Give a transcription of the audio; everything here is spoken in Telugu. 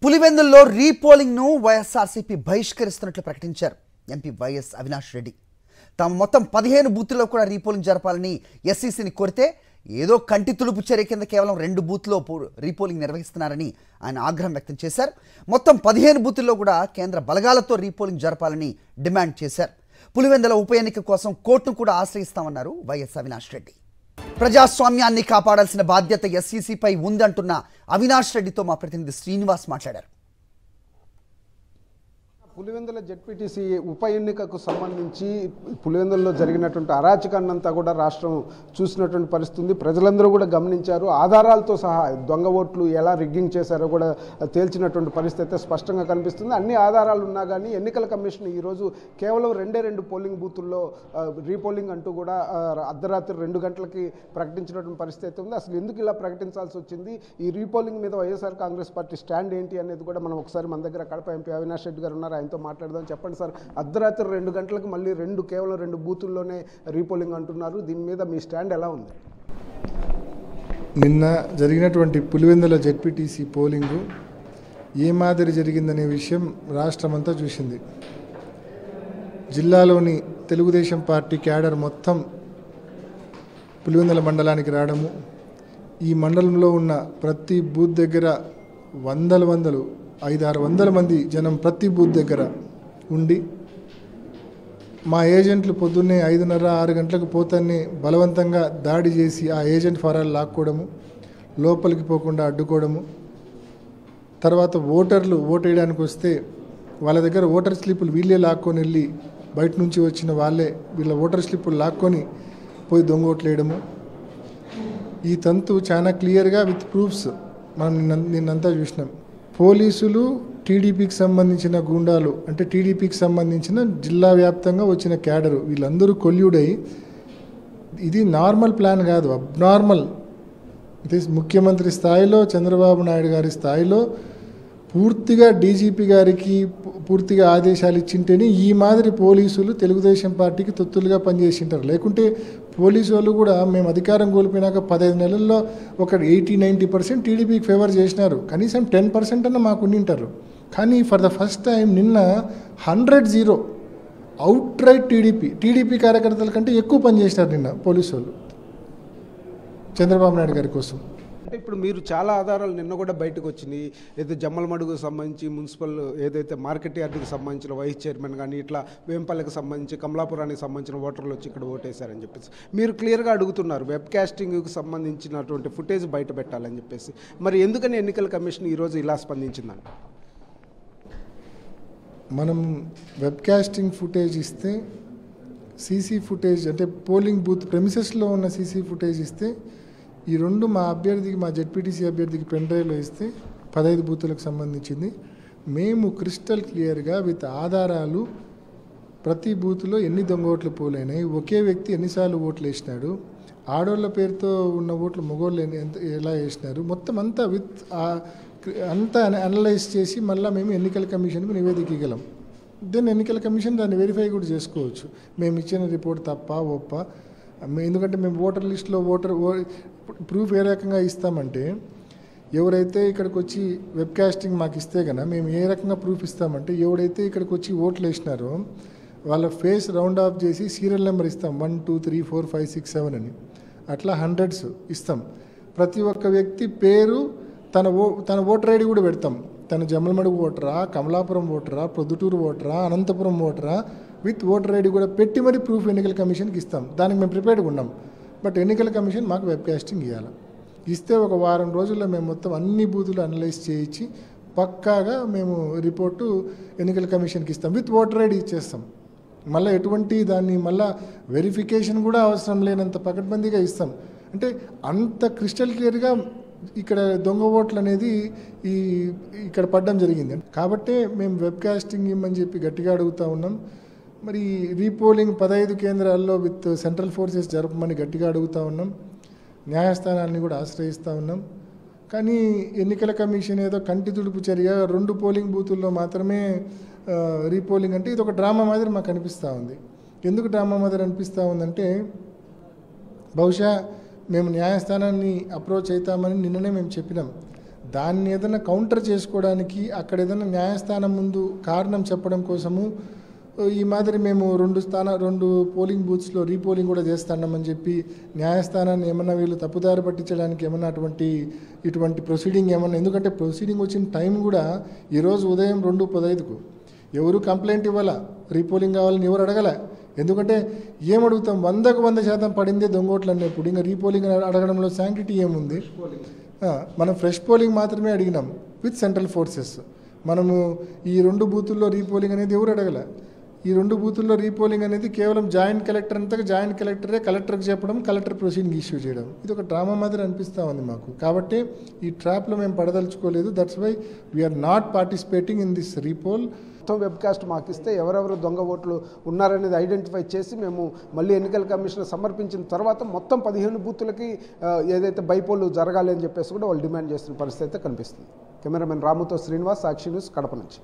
పులివెందుల్లో రీపోలింగ్ ను వైఎస్ఆర్సీపీ బహిష్కరిస్తున్నట్లు ప్రకటించారు ఎంపీ వైఎస్ అవినాష్ రెడ్డి. తాము మొత్తం 15 బూత్లలో కూడా రీపోలింగ్ జరపాలని ఎస్సీసీని కోరితే ఏదో కంటి తులుపు చర్య కింద కేవలం 2 బూత్లో రీపోలింగ్ నిర్వహిస్తున్నారని ఆయన ఆగ్రహం వ్యక్తం చేశారు. మొత్తం 15 బూత్లలో కూడా కేంద్ర బలగాలతో రీపోలింగ్ జరపాలని డిమాండ్ చేశారు. పులివెందుల ఉప ఎన్నిక కోసం కోర్టును కూడా ఆశ్రయిస్తామన్నారు వైఎస్ అవినాష్ రెడ్డి. ప్రజాస్వామ్యాన్ని కాపాడాల్సిన బాధ్యత ఎస్సీసీపై ఉందంటున్న అవినాష్ రెడ్డితో మా ప్రతినిధి శ్రీనివాస్ మాట్లాడారు. పులివెందుల జెడ్పీటీసీ ఉప ఎన్నికకు సంబంధించి పులివెందులలో జరిగినటువంటి అరాచకాన్నంతా కూడా రాష్ట్రం చూసినటువంటి పరిస్థితి ఉంది. ప్రజలందరూ కూడా గమనించారు. ఆధారాలతో సహా దొంగ ఓట్లు ఎలా రిగ్గింగ్ చేశారో కూడా తేల్చినటువంటి పరిస్థితి అయితే స్పష్టంగా కనిపిస్తుంది. అన్ని ఆధారాలు ఉన్నా కానీ ఎన్నికల కమిషన్ ఈరోజు కేవలం 2 పోలింగ్ బూతుల్లో రీపోలింగ్ అంటూ కూడా అర్ధరాత్రి 2 గంటలకి ప్రకటించినటువంటి పరిస్థితి అయితే ఉంది. అసలు ఎందుకు ఇలా ప్రకటించాల్సి వచ్చింది, ఈ రీపోలింగ్ మీద వైఎస్ఆర్ కాంగ్రెస్ పార్టీ స్టాండ్ ఏంటి అనేది కూడా మనం ఒకసారి మన దగ్గర కడప ఎంపీ అవినాష్ రెడ్డి గారు ఉన్నారు, ఆయనతో మాట్లాడదాం. చెప్పండి సార్, అర్ధరాత్రి 2 గంటలకు మళ్ళీ కేవలం 2 బూతుల్లోనే రీపోలింగ్ అంటున్నారు, దీని మీద మీ స్టాండ్ ఎలా ఉంది? నిన్న జరిగినటువంటి పులివెందుల జెడ్పీటీసీ పోలింగు ఏ మాదిరి జరిగిందనే విషయం రాష్ట్రమంతా చూసింది. జిల్లాలోని తెలుగుదేశం పార్టీ క్యాడర్ మొత్తం పులివెందుల మండలానికి రావడము, ఈ మండలంలో ఉన్న ప్రతి బూత్ దగ్గర వందలు 500-600 మంది జనం ప్రతి బూత్ దగ్గర ఉండి మా ఏజెంట్లు పొద్దున్నే 5:30-6 గంటలకు పోతాన్ని బలవంతంగా దాడి చేసి ఆ ఏజెంట్ ఫారాలు లాక్కోవడము, లోపలికి పోకుండా అడ్డుకోవడము, తర్వాత ఓటర్లు ఓటేయడానికి వస్తే వాళ్ళ దగ్గర ఓటర్ స్లిప్పులు వీళ్ళే లాక్కొని వెళ్ళి బయట నుంచి వచ్చిన వాళ్ళే వీళ్ళ ఓటర్ స్లిప్పులు లాక్కొని పోయి దొంగ ఓట్లు వేయడము. ఈ తంతు చాలా క్లియర్గా విత్ ప్రూఫ్స్ మనం నిన్నంతా చూసినాం. పోలీసులు టీడీపీకి సంబంధించిన గూండాలు, అంటే టీడీపీకి సంబంధించిన జిల్లా వ్యాప్తంగా వచ్చిన క్యాడరు, వీళ్ళందరూ కొల్యూడై ఇది నార్మల్ ప్లాన్ కాదు, అబ్నార్మల్. ఇది ముఖ్యమంత్రి స్థాయిలో చంద్రబాబు నాయుడు గారి స్థాయిలో పూర్తిగా డీజీపీ గారికి పూర్తిగా ఆదేశాలు ఇచ్చింటేనే ఈ మాదిరి పోలీసులు తెలుగుదేశం పార్టీకి తొత్తులుగా పనిచేసింటారు. లేకుంటే పోలీసు వాళ్ళు కూడా మేము అధికారం కోల్పోయినాక 15 నెలల్లో ఒక 80-90% టీడీపీకి ఫేవర్ చేసినారు, కనీసం 10% అన్న మాకు ఉండింటారు. కానీ ఫర్ ద ఫస్ట్ టైం నిన్న 100-0 అవుట్ రైట్ టీడీపీ కార్యకర్తల కంటే ఎక్కువ పనిచేసినారు నిన్న పోలీసు వాళ్ళు చంద్రబాబు నాయుడు గారి కోసం. అంటే ఇప్పుడు మీరు చాలా ఆధారాలు నిన్న కూడా బయటకు వచ్చినాయి, ఏదైతే జమ్మలమడుగుకు సంబంధించి మున్సిపల్ ఏదైతే మార్కెట్ యార్డుకి సంబంధించిన వైస్ చైర్మన్ కానీ ఇట్లా వేంపల్లికి సంబంధించి కమలాపురానికి సంబంధించిన ఓటర్లు వచ్చి ఇక్కడ ఓటేశారని చెప్పేసి మీరు క్లియర్గా అడుగుతున్నారు. వెబ్ కాస్టింగ్కి సంబంధించినటువంటి ఫుటేజ్ బయట పెట్టాలని చెప్పేసి, మరి ఎందుకని ఎన్నికల కమిషన్ ఈరోజు ఇలా స్పందించిందని? మనం వెబ్ కాస్టింగ్ ఫుటేజ్ ఇస్తే, సీసీ ఫుటేజ్ అంటే పోలింగ్ బూత్ ప్రెమిసెస్లో ఉన్న సీసీ ఫుటేజ్ ఇస్తే, ఈ 2 మా అభ్యర్థికి, మా జెడ్పీటీసీ అభ్యర్థికి పెన్ డ్రైవ్లో ఇస్తే 15 బూతులకు సంబంధించింది మేము క్రిస్టల్ క్లియర్గా విత్ ఆధారాలు ప్రతి బూత్లో ఎన్ని దొంగ ఓట్లు పోలైనాయి, ఒకే వ్యక్తి ఎన్నిసార్లు ఓట్లు వేసినాడు, ఆడోళ్ళ పేరుతో ఉన్న ఓట్లు మగోళ్ళు ఎలా వేసినారు, మొత్తం అంతా విత్ అంతా అనలైజ్ చేసి మళ్ళీ మేము ఎన్నికల కమిషన్కు నివేదిక ఇవ్వగలం. దెన్ ఎన్నికల కమిషన్ దాన్ని వెరిఫై కూడా చేసుకోవచ్చు మేము ఇచ్చిన రిపోర్ట్ తప్ప ఒప్ప. ఎందుకంటే మేము ఓటర్ లిస్టులో ప్రూఫ్ ఏ రకంగా ఇస్తామంటే, ఎవరైతే ఇక్కడికి వచ్చి వెబ్ కాస్టింగ్ మాకు ఇస్తే కన్నా మేము ఏ రకంగా ప్రూఫ్ ఇస్తామంటే, ఎవరైతే ఇక్కడికి వచ్చి ఓట్లు వేసినారో వాళ్ళ ఫేస్ రౌండ్ ఆఫ్ చేసి సీరియల్ నెంబర్ ఇస్తాం, 1 2 3 4 5 6 7 అని, అట్లా 100s ఇస్తాం. ప్రతి ఒక్క వ్యక్తి పేరు తన ఓటర్ ఐడి కూడా పెడతాం. తన జమ్మలమడుగు ఓటరా, కమలాపురం ఓటరా, ప్రొద్దుటూరు ఓటరా, అనంతపురం ఓటరా, విత్ ఓటర్ ఐడి కూడా పెట్టి మరి ప్రూఫ్ ఎన్నికల కమిషన్కి ఇస్తాం. దానికి మేము ప్రిపేర్డ్గా ఉన్నాం. బట్ ఎన్నికల కమిషన్ మాకు వెబ్ కాస్టింగ్ ఇవ్వాలి. ఇస్తే ఒక వారం రోజుల్లో మేము మొత్తం అన్ని బూతులు అనలైజ్ చేయించి పక్కాగా మేము రిపోర్టు ఎన్నికల కమిషన్కి ఇస్తాం, విత్ ఓటర్ ఐడి ఇచ్చేస్తాం. మళ్ళీ ఎటువంటి దాన్ని మళ్ళీ వెరిఫికేషన్ కూడా అవసరం లేనంత పకడ్బందీగా ఇస్తాం. అంటే అంత క్రిస్టల్ క్లియర్గా ఇక్కడ దొంగ ఓట్లు అనేది ఇక్కడ పడడం జరిగింది. కాబట్టే మేము వెబ్ కాస్టింగ్ ఇవ్వమని చెప్పి గట్టిగా అడుగుతూ ఉన్నాం. మరి రీపోలింగ్ 15 కేంద్రాల్లో విత్ సెంట్రల్ ఫోర్సెస్ జరపమని గట్టిగా అడుగుతూ ఉన్నాం. న్యాయస్థానాన్ని కూడా ఆశ్రయిస్తూ ఉన్నాం. కానీ ఎన్నికల కమిషన్ ఏదో కంటి తుడుపు చర్య 2 పోలింగ్ బూతుల్లో మాత్రమే రీపోలింగ్ అంటే ఇది ఒక డ్రామా మాదిరి మాకు అనిపిస్తూ ఉంది. ఎందుకు డ్రామా మాదిరి అనిపిస్తూ ఉందంటే, బహుశా మేము న్యాయస్థానాన్ని అప్రోచ్ అవుతామని నిన్ననే మేము చెప్పినాం. దాన్ని ఏదైనా కౌంటర్ చేసుకోవడానికి అక్కడ ఏదైనా న్యాయస్థానం ముందు కారణం చెప్పడం కోసము ఈ మాదిరి మేము 2 పోలింగ్ బూత్స్లో రీపోలింగ్ కూడా చేస్తున్నామని చెప్పి న్యాయస్థానాన్ని ఏమన్నా వీళ్ళు తప్పుదారి పట్టించడానికి ఏమన్నా ఇటువంటి ప్రొసీడింగ్ ఏమన్నా, ఎందుకంటే ప్రొసీడింగ్ వచ్చిన టైం కూడా ఈరోజు ఉదయం 2:15కు ఎవరు కంప్లైంట్ ఇవ్వాలా, రీపోలింగ్ కావాలని ఎవరు అడగలే. ఎందుకంటే ఏమడుగుతాం, 100% పడిందే దొంగోట్లు అన్నప్పుడు ఇంకా రీపోలింగ్ అడగడంలో శాంక్టిటీ ఏముంది? మనం ఫ్రెష్ పోలింగ్ మాత్రమే అడిగినాం విత్ సెంట్రల్ ఫోర్సెస్. మనము ఈ 2 బూతుల్లో రీపోలింగ్ అనేది ఎవరు అడగలే. ఈ 2 బూతుల్లో రీపోలింగ్ అనేది కేవలం జాయింట్ కలెక్టర్ అంతా జాయింట్ కలెక్టరే కలెక్టర్కి చెప్పడం, కలెక్టర్ ప్రొసీడింగ్ ఇష్యూ చేయడం. ఇది ఒక డ్రామా మాదిరి అనిపిస్తూ ఉంది మాకు. కాబట్టి ఈ ట్రాప్లో మేము పడదలుచుకోలేదు. That's why we are not participating in this repoll. మొత్తం వెబ్కాస్ట్ మాకు ఇస్తే ఎవరెవరు దొంగ ఓట్లు ఉన్నారనేది ఐడెంటిఫై చేసి మేము మళ్ళీ ఎన్నికల కమిషన్ సమర్పించిన తర్వాత మొత్తం 15 బూతులకి ఏదైతే బైపోలు జరగాలి అని చెప్పేసి కూడా వాళ్ళు డిమాండ్ చేస్తున్న పరిస్థితి అయితే కనిపిస్తుంది. కెమెరామెన్ రాముతో శ్రీనివాస్, సాక్షి న్యూస్, కడప నుంచి.